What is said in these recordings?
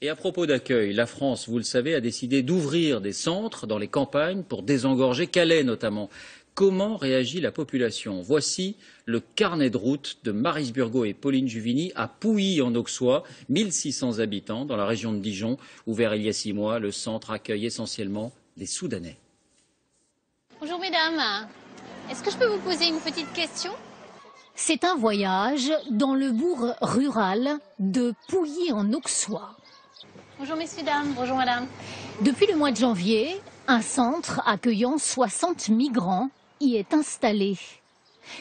Et à propos d'accueil, la France, vous le savez, a décidé d'ouvrir des centres dans les campagnes pour désengorger Calais notamment. Comment réagit la population? Voici le carnet de route de Maryse Burgot et Pauline Juvigny à Pouilly en Auxois, 1600 habitants dans la région de Dijon. Ouvert il y a 6 mois, le centre accueille essentiellement des Soudanais. Bonjour mesdames, est-ce que je peux vous poser une petite question? C'est un voyage dans le bourg rural de Pouilly en Auxois. Bonjour messieurs, dames, bonjour madame. Depuis le mois de janvier, un centre accueillant 60 migrants y est installé.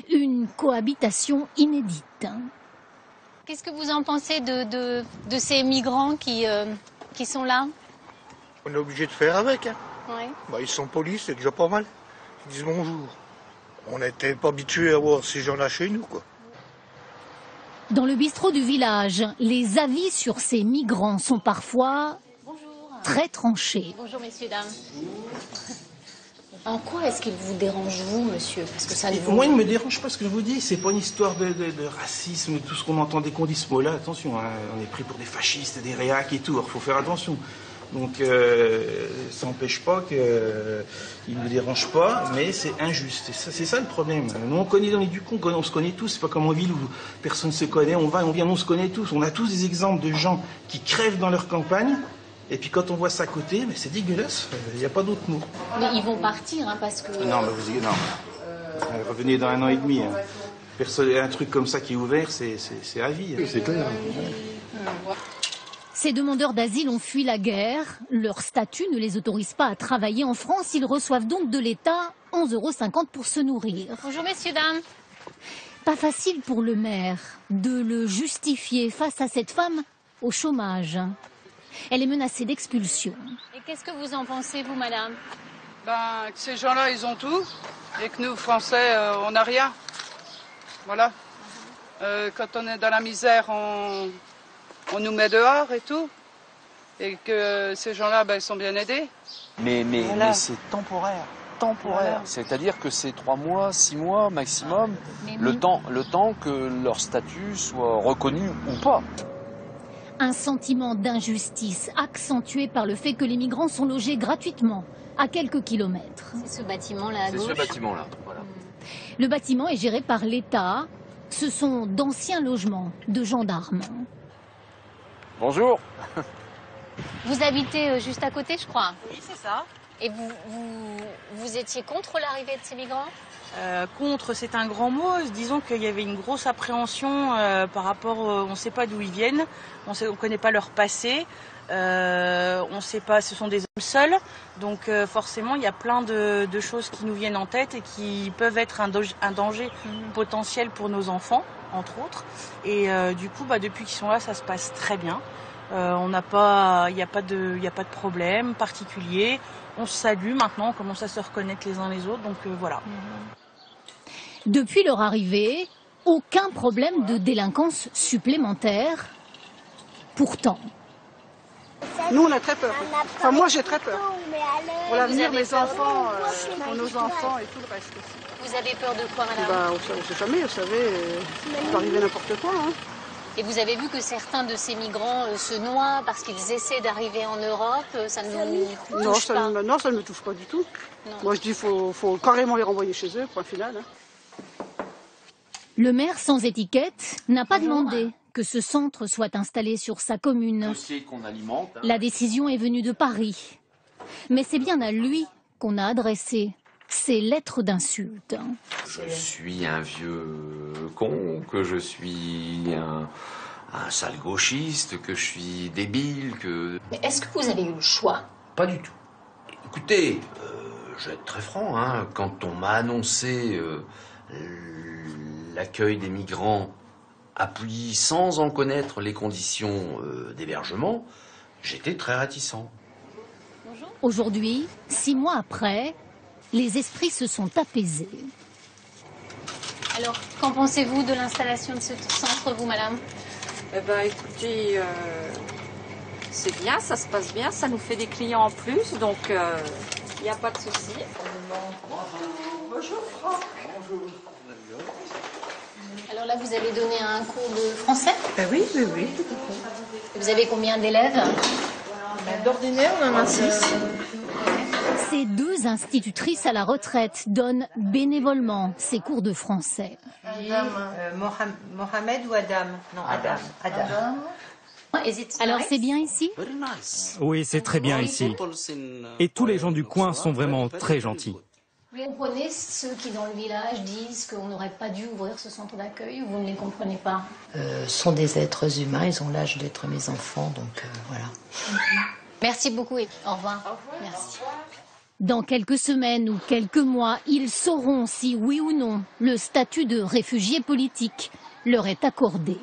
Une cohabitation inédite. Qu'est-ce que vous en pensez de ces migrants qui sont là? On est obligé de faire avec. Hein. Ouais. Bah, ils sont polis, c'est déjà pas mal. Ils disent bonjour. On n'était pas habitués à voir ces gens-là chez nous, quoi. Dans le bistrot du village, les avis sur ces migrants sont parfois très tranchés. Bonjour messieurs, dames. En quoi est-ce qu'il vous dérange, vous, monsieur? Parce que ça ne Moi, il ne me dérange pas ce que je vous dis. C'est pas une histoire de racisme, tout ce qu'on entend dès qu'on dit ce mot-là. Attention, hein, on est pris pour des fascistes, des réacs et tout. Il faut faire attention. Donc, ça n'empêche pas qu'il ne me dérange pas, mais c'est injuste. C'est ça le problème. Nous, on connaît dans les Ducons, on se connaît tous. C'est pas comme en ville où personne ne se connaît. On va, on vient, on se connaît tous. On a tous des exemples de gens qui crèvent dans leur campagne. Et puis quand on voit ça à côté, c'est dégueulasse, il n'y a pas d'autre mot. Mais ils vont partir, hein, parce que... Non, mais vous non. Revenez dans 1 an et demi. Hein. Un truc comme ça qui est ouvert, c'est à vie. Hein. C'est clair. Ces demandeurs d'asile ont fui la guerre. Leur statut ne les autorise pas à travailler en France. Ils reçoivent donc de l'État 11,50 € pour se nourrir. Bonjour messieurs, dames. Pas facile pour le maire de le justifier face à cette femme au chômage. Elle est menacée d'expulsion. Et qu'est-ce que vous en pensez, vous, madame? Que ces gens-là, ils ont tout, et que nous, Français, on n'a rien. Voilà. Quand on est dans la misère, on nous met dehors et tout. Et que ces gens-là, ils sont bien aidés. Mais c'est temporaire. Voilà. C'est-à-dire que c'est 3 mois, 6 mois maximum, le temps que leur statut soit reconnu ou pas. Un sentiment d'injustice accentué par le fait que les migrants sont logés gratuitement à quelques kilomètres. C'est ce bâtiment-là à gauche. C'est ce bâtiment-là, voilà. Le bâtiment est géré par l'État. Ce sont d'anciens logements de gendarmes. Bonjour. Vous habitez juste à côté, je crois. Oui, c'est ça. Et vous étiez contre l'arrivée de ces migrants? Contre, c'est un grand mot. Disons qu'il y avait une grosse appréhension par rapport, on ne sait pas d'où ils viennent, on ne connaît pas leur passé, on ne sait pas, ce sont des hommes seuls, donc forcément il y a plein de choses qui nous viennent en tête et qui peuvent être un danger potentiel pour nos enfants, entre autres. Et du coup, depuis qu'ils sont là, ça se passe très bien. Il n'y a pas de problème particulier. On se salue maintenant, on commence à se reconnaître les uns les autres, donc voilà. Depuis leur arrivée, aucun problème de délinquance supplémentaire. Pourtant. Nous, on a très peur. Enfin, moi, j'ai très peur. Pour l'avenir des enfants, pour nos enfants et tout le reste aussi. Vous avez peur de quoi, madame? On ne sait jamais, vous savez, il peut arriver n'importe quoi. Hein. Et vous avez vu que certains de ces migrants se noient parce qu'ils essaient d'arriver en Europe, ça ne nous touche pas? Non, ça ne me touche pas du tout. Non. Moi, je dis qu'il faut carrément les renvoyer chez eux, point final. Hein. Le maire sans étiquette n'a pas demandé que ce centre soit installé sur sa commune. Dossier qu'on alimente. La décision est venue de Paris. Mais c'est bien à lui qu'on a adressé ces lettres d'insultes. Je suis un vieux con, que je suis un sale gauchiste, que je suis débile, que... Mais est-ce que vous avez eu le choix? Pas du tout. Écoutez, je vais être très franc, hein, quand on m'a annoncé l'accueil des migrants à Pouilly sans en connaître les conditions d'hébergement, j'étais très réticent. Aujourd'hui, 6 mois après, les esprits se sont apaisés. Alors, qu'en pensez-vous de l'installation de ce centre, vous, madame? Écoutez, c'est bien, ça se passe bien, ça nous fait des clients en plus, donc il n'y a pas de souci. Bonjour, Franck. Bonjour. Alors là, vous avez donné un cours de français? Oui, tout à fait. Vous avez combien d'élèves? D'ordinaire, on en a 6. Ces 2 institutrices à la retraite donnent bénévolement ces cours de français. Mohamed ou Adam? Non, Adam. Alors c'est bien ici? Oui, c'est très bien ici. Et tous les gens du coin sont vraiment très gentils. Vous comprenez ceux qui dans le village disent qu'on n'aurait pas dû ouvrir ce centre d'accueil ou vous ne les comprenez pas? Sont des êtres humains, ils ont l'âge d'être mes enfants, donc voilà. Merci beaucoup et au revoir. Merci. Dans quelques semaines ou quelques mois, ils sauront si oui ou non le statut de réfugié politique leur est accordé.